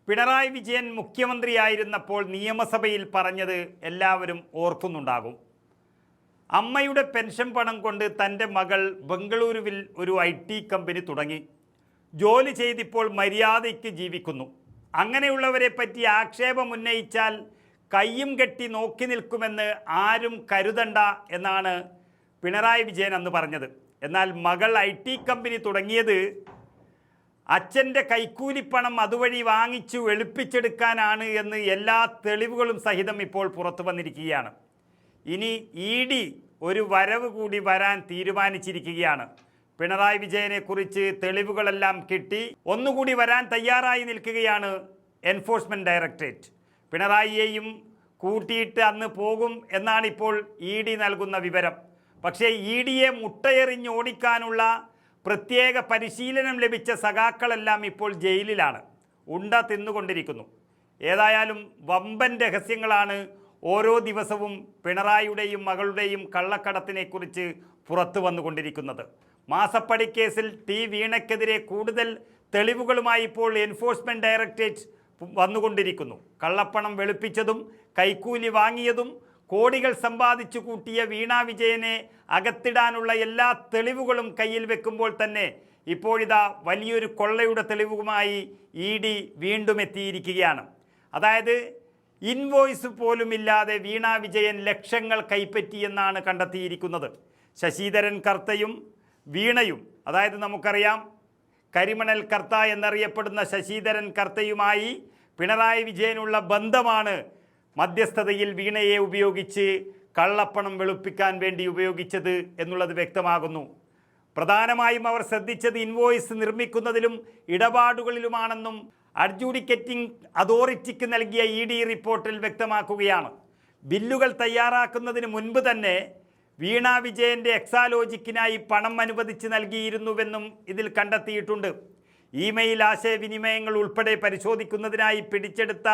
പിണറായി വിജയൻ മുഖ്യമന്ത്രിയായിരുന്നപ്പോൾ നിയമസഭയിൽ പറഞ്ഞത് എല്ലാവരും ഓർക്കുന്നുണ്ടാകും. അമ്മയുടെ പെൻഷൻ പണം കൊണ്ട് തൻ്റെ മകൾ ബംഗളൂരുവിൽ ഒരു IT കമ്പനി തുടങ്ങി. ജോലി ചെയ്തിപ്പോൾ മര്യാദയ്ക്ക് ജീവിക്കുന്നു. അങ്ങനെയുള്ളവരെ പറ്റി ആക്ഷേപമുന്നയിച്ചാൽ കയ്യും കെട്ടി നോക്കി നിൽക്കുമെന്ന് ആരും കരുതണ്ട എന്നാണ് പിണറായി വിജയൻ അന്ന് പറഞ്ഞത്. എന്നാൽ മകൾ IT കമ്പനി തുടങ്ങിയത് അച്ഛൻ്റെ കൈക്കൂലിപ്പണം അതുവഴി വാങ്ങിച്ചു വെളുപ്പിച്ചെടുക്കാനാണ് എന്ന് എല്ലാ തെളിവുകളും സഹിതം ഇപ്പോൾ പുറത്തു വന്നിരിക്കുകയാണ്. ഇനി ED ഒരു വരവ് കൂടി വരാൻ തീരുമാനിച്ചിരിക്കുകയാണ്. പിണറായി വിജയനെക്കുറിച്ച് തെളിവുകളെല്ലാം കിട്ടി ഒന്നുകൂടി വരാൻ തയ്യാറായി നിൽക്കുകയാണ് എൻഫോഴ്സ്മെൻറ്റ് ഡയറക്ടറേറ്റ്. പിണറായിയെയും കൂട്ടിയിട്ട് അന്ന് പോകും എന്നാണ് ഇപ്പോൾ ED നൽകുന്ന വിവരം. പക്ഷേ EDയെ മുട്ടയെറിഞ്ഞ് ഓടിക്കാനുള്ള പ്രത്യേക പരിശീലനം ലഭിച്ച സഖാക്കളെല്ലാം ഇപ്പോൾ ജയിലിലാണ്, ഉണ്ട തിന്നുകൊണ്ടിരിക്കുന്നു. ഏതായാലും വമ്പൻ രഹസ്യങ്ങളാണ് ഓരോ ദിവസവും പിണറായിയുടെയും മകളുടെയും കള്ളക്കടത്തിനെക്കുറിച്ച് പുറത്തു വന്നുകൊണ്ടിരിക്കുന്നത്. മാസപ്പടി കേസിൽ വീണയ്ക്കെതിരെ കൂടുതൽ തെളിവുകളുമായി ഇപ്പോൾ എൻഫോഴ്സ്മെൻറ്റ് ഡയറക്ടറേറ്റ് വന്നുകൊണ്ടിരിക്കുന്നു. കള്ളപ്പണം വെളുപ്പിച്ചതും കൈക്കൂലി വാങ്ങിയതും കോടികൾ സമ്പാദിച്ചു കൂട്ടിയ വീണ വിജയനെ അകത്തിടാനുള്ള എല്ലാ തെളിവുകളും കയ്യിൽ വെക്കുമ്പോൾ തന്നെ ഇപ്പോഴിതാ വലിയൊരു കൊള്ളയുടെ തെളിവുമായി ED വീണ്ടും എത്തിയിരിക്കുകയാണ്. അതായത് ഇൻവോയ്സ് പോലുമില്ലാതെ വീണ വിജയൻ ലക്ഷങ്ങൾ കൈപ്പറ്റിയെന്നാണ് കണ്ടെത്തിയിരിക്കുന്നത്. ശശിധരൻ കർത്തയും വീണയും, അതായത് നമുക്കറിയാം കരിമണൽ കർത്ത എന്നറിയപ്പെടുന്ന ശശിധരൻ കർത്തയുമായി പിണറായി വിജയനുള്ള ബന്ധമാണ് മധ്യസ്ഥതയിൽ വീണയെ ഉപയോഗിച്ച് കള്ളപ്പണം വെളുപ്പിക്കാൻ വേണ്ടി ഉപയോഗിച്ചത് എന്നുള്ളത് വ്യക്തമാകുന്നു. പ്രധാനമായും അവർ ശ്രദ്ധിച്ചത് ഇൻവോയ്സ് നിർമ്മിക്കുന്നതിലും ഇടപാടുകളിലുമാണെന്നും അഡ്ജൂഡിക്കേറ്റിംഗ് അതോറിറ്റിക്ക് നൽകിയ ED റിപ്പോർട്ടിൽ വ്യക്തമാക്കുകയാണ്. ബില്ലുകൾ തയ്യാറാക്കുന്നതിന് മുൻപ് തന്നെ വീണ വിജയൻ്റെ എക്സാലോജിക്കിനായി പണം അനുവദിച്ച് നൽകിയിരുന്നുവെന്നും ഇതിൽ കണ്ടെത്തിയിട്ടുണ്ട്. ഇമെയിൽ ആശയവിനിമയങ്ങൾ ഉൾപ്പെടെ പരിശോധിക്കുന്നതിനായി പിടിച്ചെടുത്ത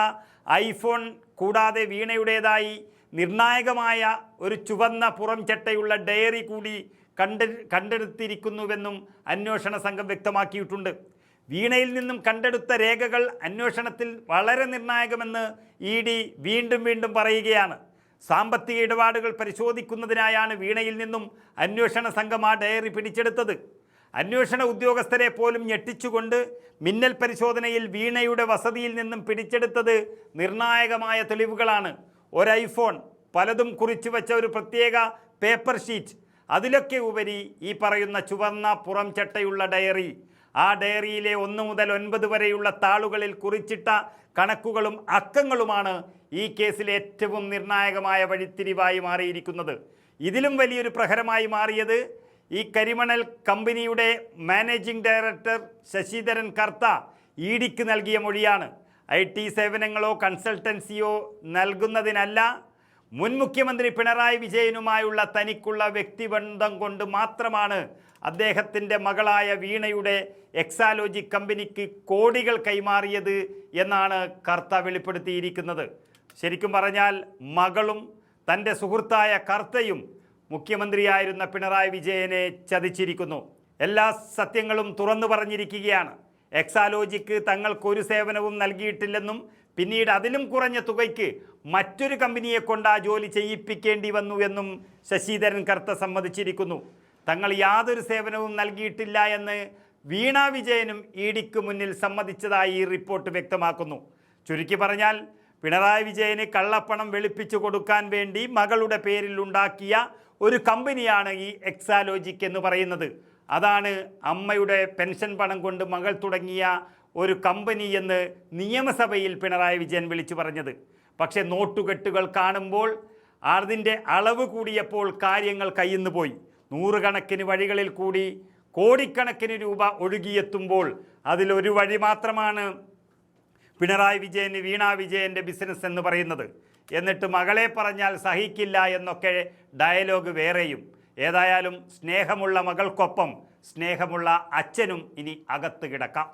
iPhone കൂടാതെ വീണയുടേതായി നിർണായകമായ ഒരു ചുവന്ന പുറം ചട്ടയുള്ള ഡയറി കൂടി കണ്ടെടുത്തിരിക്കുന്നുവെന്നും അന്വേഷണ സംഘം വ്യക്തമാക്കിയിട്ടുണ്ട്. വീണയിൽ നിന്നും കണ്ടെടുത്ത രേഖകൾ അന്വേഷണത്തിൽ വളരെ നിർണായകമെന്ന് ED വീണ്ടും വീണ്ടും പറയുകയാണ്. സാമ്പത്തിക ഇടപാടുകൾ പരിശോധിക്കുന്നതിനായാണ് വീണയിൽ നിന്നും അന്വേഷണ സംഘം ആ ഡയറി പിടിച്ചെടുത്തത്. അന്വേഷണ ഉദ്യോഗസ്ഥരെ പോലും ഞെട്ടിച്ചുകൊണ്ട് മിന്നൽ പരിശോധനയിൽ വീണയുടെ വസതിയിൽ നിന്നും പിടിച്ചെടുത്തത് നിർണായകമായ തെളിവുകളാണ്. ഒരു iPhone, പലതും കുറിച്ചു വച്ച ഒരു പ്രത്യേക പേപ്പർ ഷീറ്റ്, അതിലൊക്കെ ഉപരി ഈ പറയുന്ന ചുവന്ന പുറം ചട്ടയുള്ള ഡയറി, ആ ഡയറിയിലെ 1 മുതൽ 9 വരെയുള്ള താളുകളിൽ കുറിച്ചിട്ട കണക്കുകളും അക്കങ്ങളുമാണ് ഈ കേസിലെ ഏറ്റവും നിർണായകമായ വഴിത്തിരിവായി മാറിയിരിക്കുന്നത്. ഇതിലും വലിയൊരു പ്രഹരമായി മാറിയത് ഈ കരിമണൽ കമ്പനിയുടെ മാനേജിംഗ് ഡയറക്ടർ ശശിധരൻ കർത്ത EDക്ക് നൽകിയ മൊഴിയാണ്. IT സേവനങ്ങളോ കൺസൾട്ടൻസിയോ നൽകുന്നതിനല്ല, മുൻ മുഖ്യമന്ത്രി പിണറായി വിജയനുമായുള്ള തനിക്കുള്ള വ്യക്തിബന്ധം കൊണ്ട് മാത്രമാണ് അദ്ദേഹത്തിൻ്റെ മകളായ വീണയുടെ എക്സാലോജി കമ്പനിക്ക് കോടികൾ കൈമാറിയത് എന്നാണ് കർത്ത വെളിപ്പെടുത്തിയിരിക്കുന്നത്. ശരിക്കും പറഞ്ഞാൽ മകളും തൻ്റെ സുഹൃത്തായ കർത്തയും മുഖ്യമന്ത്രിയായിരുന്ന പിണറായി വിജയനെ ചതിച്ചിരിക്കുന്നു. എല്ലാ സത്യങ്ങളും തുറന്നു പറഞ്ഞിരിക്കുകയാണ്. എക്സാലോജിക്ക് തങ്ങൾക്കൊരു സേവനവും നൽകിയിട്ടില്ലെന്നും പിന്നീട് അതിലും കുറഞ്ഞ തുകയ്ക്ക് മറ്റൊരു കമ്പനിയെ കൊണ്ട് ആ ജോലി ചെയ്യിപ്പിക്കേണ്ടി വന്നു എന്നും ശശിധരൻ കർത്ത സമ്മതിച്ചിരിക്കുന്നു. തങ്ങൾ യാതൊരു സേവനവും നൽകിയിട്ടില്ല എന്ന് വീണ വിജയനും EDക്ക് മുന്നിൽ സമ്മതിച്ചതായി ഈ റിപ്പോർട്ട് വ്യക്തമാക്കുന്നു. ചുരുക്കി പറഞ്ഞാൽ പിണറായി വിജയന് കള്ളപ്പണം വെളുപ്പിച്ചു കൊടുക്കാൻ വേണ്ടി മകളുടെ പേരിൽ ഉണ്ടാക്കിയ ഒരു കമ്പനിയാണ് ഈ എക്സാലോജിക് എന്ന് പറയുന്നത്. അതാണ് അമ്മയുടെ പെൻഷൻ പണം കൊണ്ട് മകൾ തുടങ്ങിയ ഒരു കമ്പനി എന്ന് നിയമസഭയിൽ പിണറായി വിജയൻ വിളിച്ചു പറഞ്ഞത്. പക്ഷേ നോട്ടുകെട്ടുകൾ കാണുമ്പോൾ അതിൻ്റെ അളവ് കൂടിയപ്പോൾ കാര്യങ്ങൾ കയ്യിന്ന് പോയി. നൂറുകണക്കിന് വഴികളിൽ കൂടി കോടിക്കണക്കിന് രൂപ ഒഴുകിയെത്തുമ്പോൾ അതിലൊരു വഴി മാത്രമാണ് പിണറായി വിജയന് വീണ വിജയൻ്റെ ബിസിനസ് എന്ന് പറയുന്നത്. എന്നിട്ട് മകളെ പറഞ്ഞാൽ സഹിക്കില്ല എന്നൊക്കെ ഡയലോഗ് വേറെയും. ഏതായാലും സ്നേഹമുള്ള മകൾക്കൊപ്പം സ്നേഹമുള്ള അച്ഛനും ഇനി അകത്ത് കിടക്കാം.